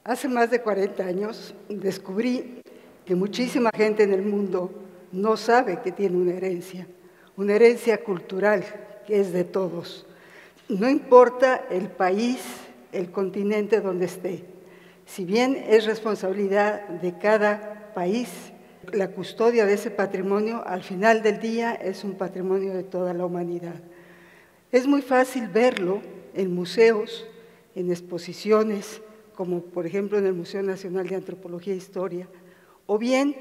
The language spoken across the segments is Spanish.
Hace más de 40 años descubrí que muchísima gente en el mundo no sabe que tiene una herencia cultural que es de todos. No importa el país, el continente donde esté. Si bien es responsabilidad de cada país, la custodia de ese patrimonio al final del día es un patrimonio de toda la humanidad. Es muy fácil verlo en museos, en exposiciones, como por ejemplo en el Museo Nacional de Antropología e Historia, o bien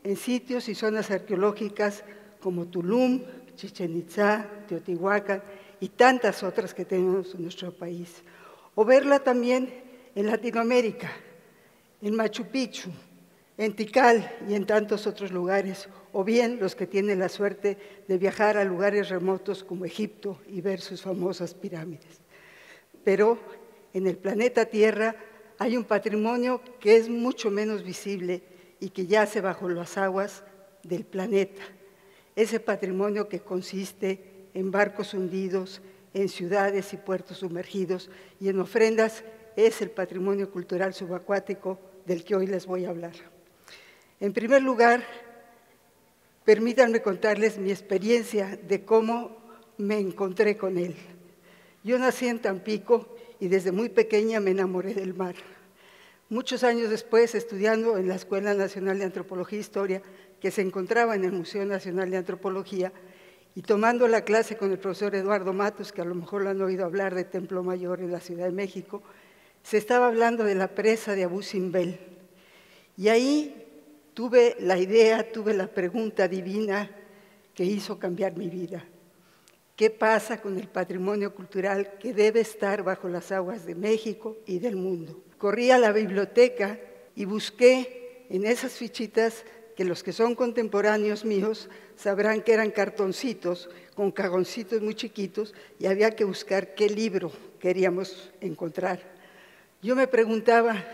en sitios y zonas arqueológicas como Tulum, Chichén Itzá, Teotihuacán y tantas otras que tenemos en nuestro país. O verla también en Latinoamérica, en Machu Picchu, en Tikal y en tantos otros lugares, o bien los que tienen la suerte de viajar a lugares remotos como Egipto y ver sus famosas pirámides. Pero en el planeta Tierra hay un patrimonio que es mucho menos visible y que yace bajo las aguas del planeta. Ese patrimonio que consiste en barcos hundidos, en ciudades y puertos sumergidos y en ofrendas es el patrimonio cultural subacuático del que hoy les voy a hablar. En primer lugar, permítanme contarles mi experiencia de cómo me encontré con él. Yo nací en Tampico y desde muy pequeña me enamoré del mar. Muchos años después, estudiando en la Escuela Nacional de Antropología e Historia, que se encontraba en el Museo Nacional de Antropología, y tomando la clase con el profesor Eduardo Matos, que a lo mejor lo han oído hablar de Templo Mayor en la Ciudad de México, se estaba hablando de la presa de Abu Simbel. Y ahí tuve la idea, tuve la pregunta divina que hizo cambiar mi vida. ¿Qué pasa con el patrimonio cultural que debe estar bajo las aguas de México y del mundo? Corrí a la biblioteca y busqué en esas fichitas, que los que son contemporáneos míos sabrán que eran cartoncitos con cajoncitos muy chiquitos y había que buscar qué libro queríamos encontrar. Yo me preguntaba,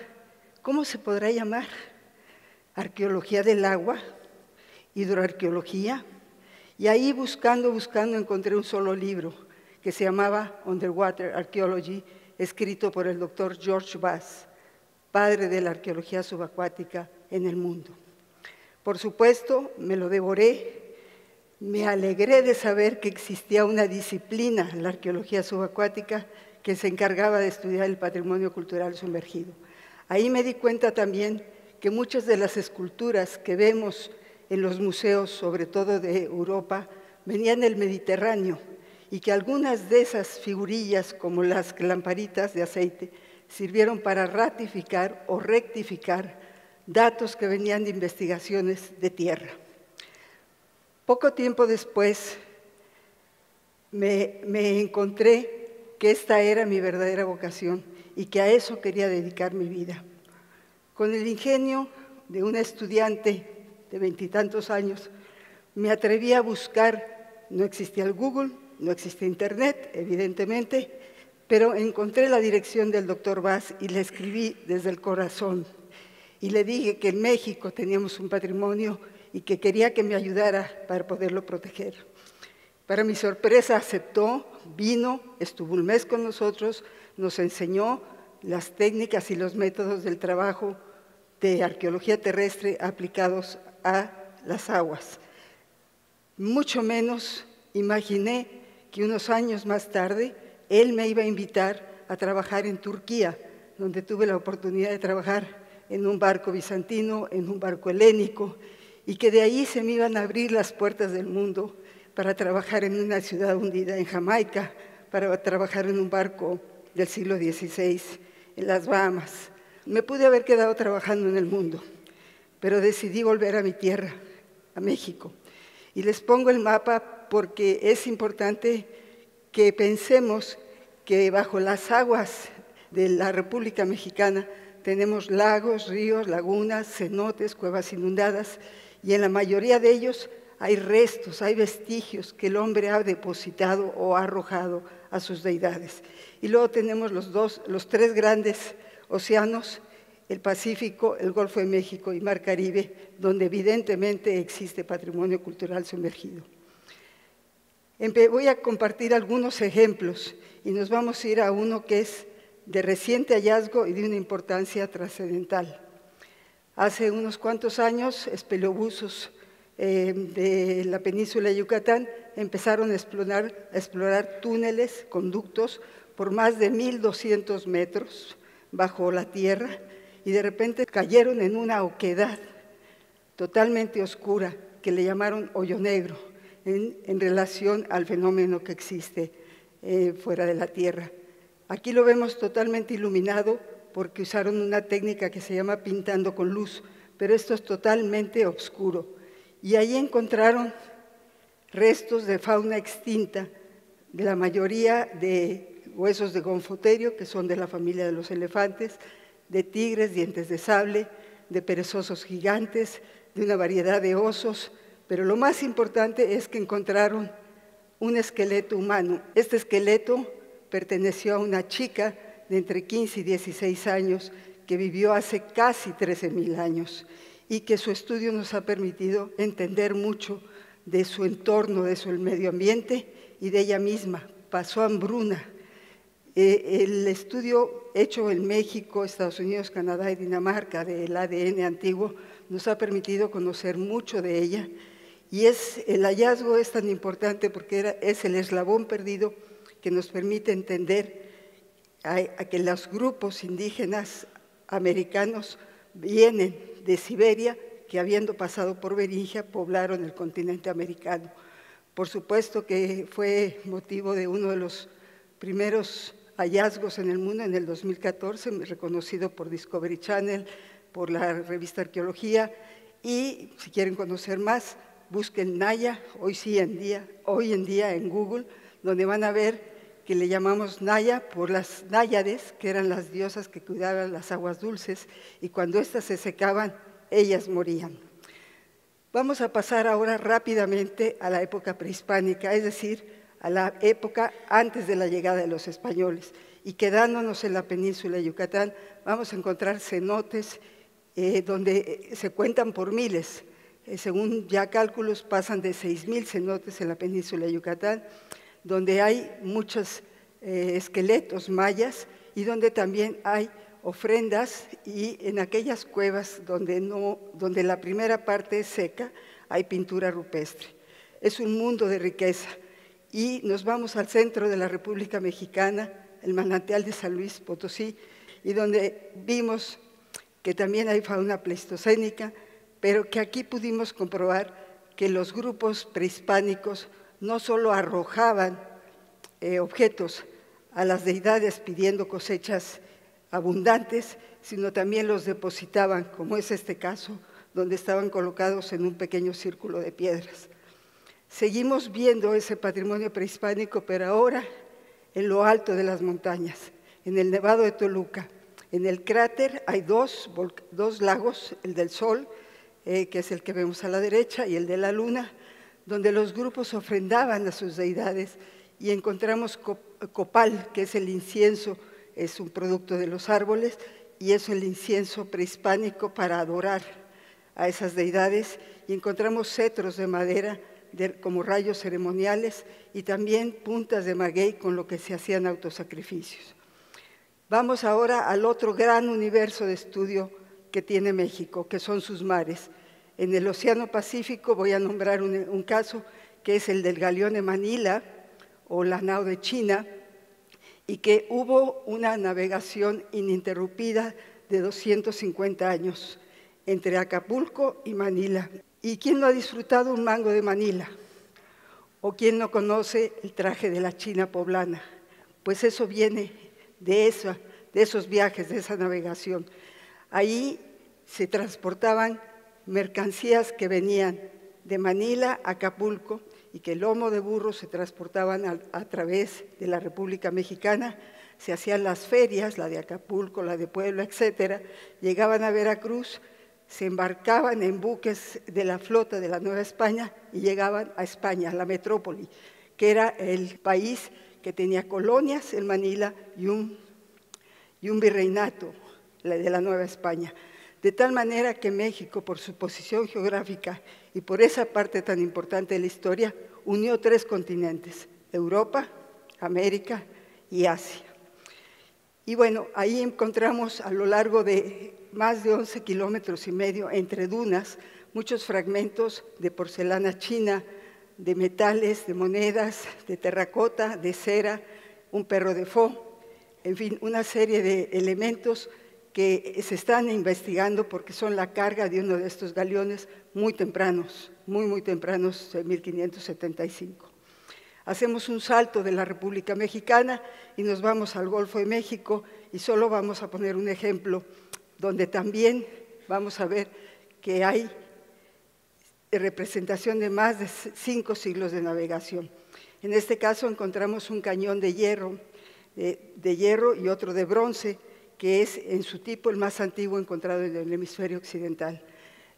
¿cómo se podrá llamar? ¿Arqueología del agua? ¿Hidroarqueología? Y ahí buscando, encontré un solo libro que se llamaba Underwater Archaeology, escrito por el doctor George Bass, padre de la arqueología subacuática en el mundo. Por supuesto, me lo devoré, me alegré de saber que existía una disciplina, la arqueología subacuática, que se encargaba de estudiar el patrimonio cultural sumergido. Ahí me di cuenta también que muchas de las esculturas que vemos en los museos, sobre todo de Europa, venían del Mediterráneo y que algunas de esas figurillas, como las lamparitas de aceite, sirvieron para ratificar o rectificar datos que venían de investigaciones de tierra. Poco tiempo después me encontré que esta era mi verdadera vocación y que a eso quería dedicar mi vida. Con el ingenio de una estudiante de 20 y tantos años, me atreví a buscar, no existía el Google, no existía Internet, evidentemente, pero encontré la dirección del doctor Bass y le escribí desde el corazón. Y le dije que en México teníamos un patrimonio y que quería que me ayudara para poderlo proteger. Para mi sorpresa aceptó, vino, estuvo un mes con nosotros, nos enseñó las técnicas y los métodos del trabajo de arqueología terrestre aplicados a las aguas. Mucho menos imaginé que unos años más tarde él me iba a invitar a trabajar en Turquía, donde tuve la oportunidad de trabajar en un barco bizantino, en un barco helénico, y que de ahí se me iban a abrir las puertas del mundo para trabajar en una ciudad hundida en Jamaica, para trabajar en un barco del siglo XVI en las Bahamas. Me pude haber quedado trabajando en el mundo, pero decidí volver a mi tierra, a México. Y les pongo el mapa porque es importante que pensemos que bajo las aguas de la República Mexicana tenemos lagos, ríos, lagunas, cenotes, cuevas inundadas, y en la mayoría de ellos hay restos, hay vestigios que el hombre ha depositado o ha arrojado a sus deidades. Y luego tenemos los tres grandes océanos, el Pacífico, el Golfo de México y Mar Caribe, donde evidentemente existe patrimonio cultural sumergido. Voy a compartir algunos ejemplos y nos vamos a ir a uno que es de reciente hallazgo y de una importancia trascendental. Hace unos cuantos años, espeleobuzos de la península de Yucatán empezaron a explorar túneles, conductos, por más de 1.200 metros bajo la tierra, y de repente cayeron en una oquedad totalmente oscura que le llamaron hoyo negro en relación al fenómeno que existe fuera de la Tierra. Aquí lo vemos totalmente iluminado porque usaron una técnica que se llama pintando con luz, pero esto es totalmente oscuro. Y ahí encontraron restos de fauna extinta, de la mayoría de huesos de gonfoterio, que son de la familia de los elefantes, de tigres, dientes de sable, de perezosos gigantes, de una variedad de osos, pero lo más importante es que encontraron un esqueleto humano. Este esqueleto perteneció a una chica de entre 15 y 16 años que vivió hace casi 13.000 años y que su estudio nos ha permitido entender mucho de su entorno, de su medio ambiente y de ella misma. Pasó hambruna. El estudio hecho en México, Estados Unidos, Canadá y Dinamarca del ADN antiguo nos ha permitido conocer mucho de ella, y el hallazgo es tan importante porque es el eslabón perdido que nos permite entender a que los grupos indígenas americanos vienen de Siberia, que habiendo pasado por Beringia poblaron el continente americano. Por supuesto que fue motivo de uno de los primeros hallazgos en el mundo en el 2014, reconocido por Discovery Channel, por la revista Arqueología, y si quieren conocer más, busquen Naya, hoy en día en Google, donde van a ver que le llamamos Naya por las náyades, que eran las diosas que cuidaban las aguas dulces, y cuando éstas se secaban, ellas morían. Vamos a pasar ahora rápidamente a la época prehispánica, es decir, a la época antes de la llegada de los españoles. Y quedándonos en la península de Yucatán, vamos a encontrar cenotes donde se cuentan por miles. Según ya cálculos, pasan de 6.000 cenotes en la península de Yucatán, donde hay muchos esqueletos mayas y donde también hay ofrendas, y en aquellas cuevas donde la primera parte es seca, hay pintura rupestre. Es un mundo de riqueza. Y nos vamos al centro de la República Mexicana, el manantial de San Luis Potosí, y donde vimos que también hay fauna pleistocénica, pero que aquí pudimos comprobar que los grupos prehispánicos no solo arrojaban objetos a las deidades pidiendo cosechas abundantes, sino también los depositaban, como es este caso, donde estaban colocados en un pequeño círculo de piedras. Seguimos viendo ese patrimonio prehispánico, pero ahora en lo alto de las montañas, en el Nevado de Toluca. En el cráter hay dos lagos, el del Sol, que es el que vemos a la derecha, y el de la Luna, donde los grupos ofrendaban a sus deidades, y encontramos copal, que es el incienso, es un producto de los árboles, y es el incienso prehispánico para adorar a esas deidades, y encontramos cetros de madera como rayos ceremoniales y también puntas de maguey con lo que se hacían autosacrificios. Vamos ahora al otro gran universo de estudio que tiene México, que son sus mares. En el Océano Pacífico voy a nombrar un caso que es el del galeón de Manila o la nao de China, y que hubo una navegación ininterrumpida de 250 años entre Acapulco y Manila. ¿Y quién no ha disfrutado un mango de Manila? ¿O quién no conoce el traje de la China poblana? Pues eso viene de esos viajes, de esa navegación. Ahí se transportaban mercancías que venían de Manila a Acapulco, y que el lomo de burro se transportaban a través de la República Mexicana. Se hacían las ferias, la de Acapulco, la de Puebla, etcétera. Llegaban a Veracruz, se embarcaban en buques de la flota de la Nueva España y llegaban a España, a la metrópoli, que era el país que tenía colonias en Manila y un virreinato de la Nueva España. De tal manera que México, por su posición geográfica y por esa parte tan importante de la historia, unió 3 continentes, Europa, América y Asia. Y bueno, ahí encontramos a lo largo de más de 11 kilómetros y medio entre dunas, muchos fragmentos de porcelana china, de metales, de monedas, de terracota, de cera, un perro de fo, en fin, una serie de elementos que se están investigando porque son la carga de uno de estos galeones muy tempranos, muy tempranos, de 1575. Hacemos un salto de la República Mexicana y nos vamos al Golfo de México, y solo vamos a poner un ejemplo donde también vamos a ver que hay representación de más de 5 siglos de navegación. En este caso encontramos un cañón de hierro y otro de bronce, que es en su tipo el más antiguo encontrado en el hemisferio occidental.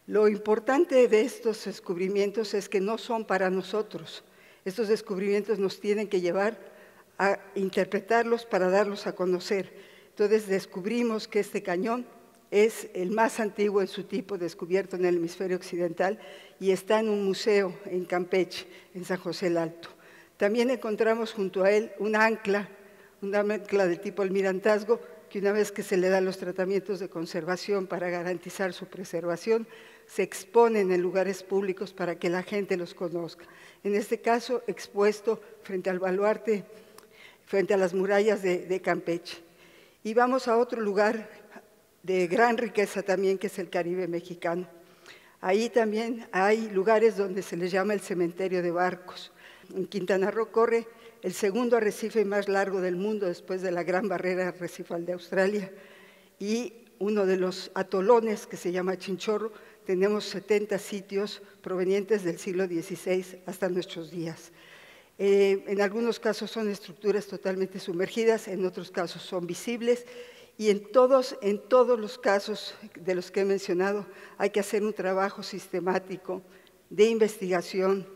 Lo importante de estos descubrimientos es que no son para nosotros. Estos descubrimientos nos tienen que llevar a interpretarlos para darlos a conocer. Entonces descubrimos que este cañón es el más antiguo en su tipo descubierto en el hemisferio occidental y está en un museo en Campeche, en San José el Alto. También encontramos junto a él una ancla de tipo almirantazgo, que una vez que se le dan los tratamientos de conservación para garantizar su preservación, se exponen en lugares públicos para que la gente los conozca. En este caso, expuesto frente al baluarte, frente a las murallas de Campeche. Y vamos a otro lugar de gran riqueza también, que es el Caribe mexicano. Ahí también hay lugares donde se les llama el cementerio de barcos. En Quintana Roo corre el segundo arrecife más largo del mundo después de la Gran Barrera Arrecifal de Australia, y uno de los atolones, que se llama Chinchorro, tenemos 70 sitios provenientes del siglo XVI hasta nuestros días. En algunos casos son estructuras totalmente sumergidas, en otros casos son visibles, y en todos los casos de los que he mencionado hay que hacer un trabajo sistemático de investigación,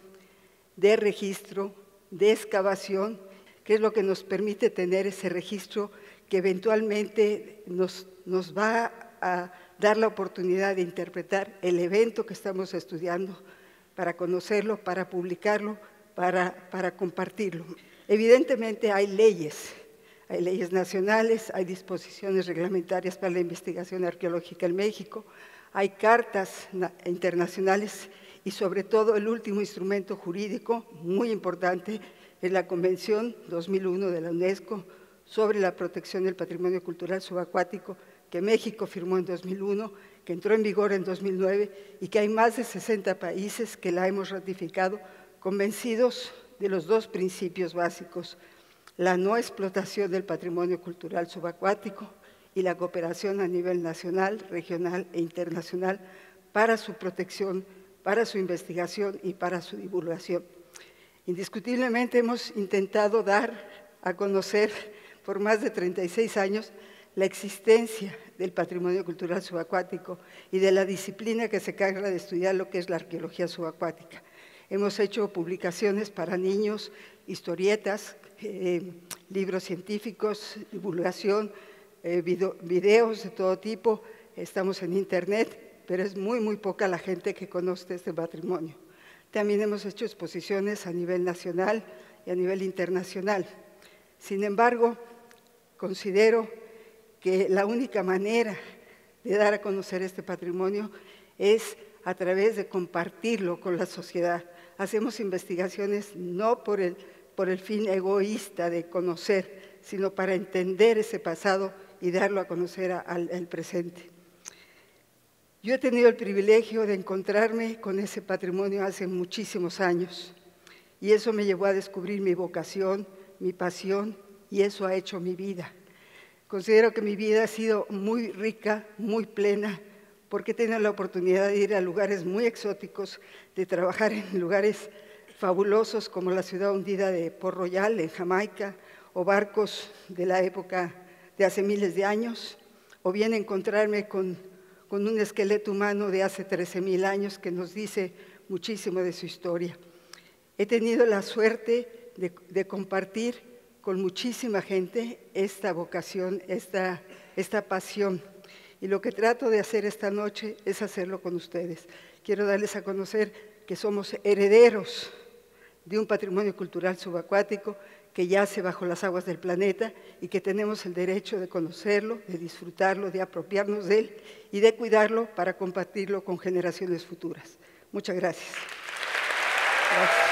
de registro, de excavación, que es lo que nos permite tener ese registro que eventualmente nos va a dar la oportunidad de interpretar el evento que estamos estudiando, para conocerlo, para publicarlo, para compartirlo. Evidentemente hay leyes nacionales, hay disposiciones reglamentarias para la investigación arqueológica en México, hay cartas internacionales y sobre todo el último instrumento jurídico muy importante es la Convención 2001 de la UNESCO sobre la protección del patrimonio cultural subacuático, que México firmó en 2001, que entró en vigor en 2009 y que hay más de 60 países que la hemos ratificado, convencidos de los dos principios básicos: la no explotación del patrimonio cultural subacuático y la cooperación a nivel nacional, regional e internacional para su protección, para su investigación y para su divulgación. Indiscutiblemente hemos intentado dar a conocer por más de 36 años la existencia del patrimonio cultural subacuático y de la disciplina que se encarga de estudiar lo que es la arqueología subacuática. Hemos hecho publicaciones para niños, historietas, libros científicos, divulgación, videos de todo tipo. Estamos en internet, pero es muy poca la gente que conoce este patrimonio. También hemos hecho exposiciones a nivel nacional y a nivel internacional. Sin embargo, considero que la única manera de dar a conocer este patrimonio es a través de compartirlo con la sociedad. Hacemos investigaciones no por el fin egoísta de conocer, sino para entender ese pasado y darlo a conocer al presente. Yo he tenido el privilegio de encontrarme con ese patrimonio hace muchísimos años, y eso me llevó a descubrir mi vocación, mi pasión, y eso ha hecho mi vida. Considero que mi vida ha sido muy rica, muy plena, porque he tenido la oportunidad de ir a lugares muy exóticos, de trabajar en lugares fabulosos como la ciudad hundida de Port Royal en Jamaica, o barcos de la época de hace miles de años, o bien encontrarme con un esqueleto humano de hace 13,000 años que nos dice muchísimo de su historia. He tenido la suerte de compartir con muchísima gente esta vocación, esta pasión. Y lo que trato de hacer esta noche es hacerlo con ustedes. Quiero darles a conocer que somos herederos de un patrimonio cultural subacuático que yace bajo las aguas del planeta y que tenemos el derecho de conocerlo, de disfrutarlo, de apropiarnos de él y de cuidarlo para compartirlo con generaciones futuras. Muchas gracias. Gracias.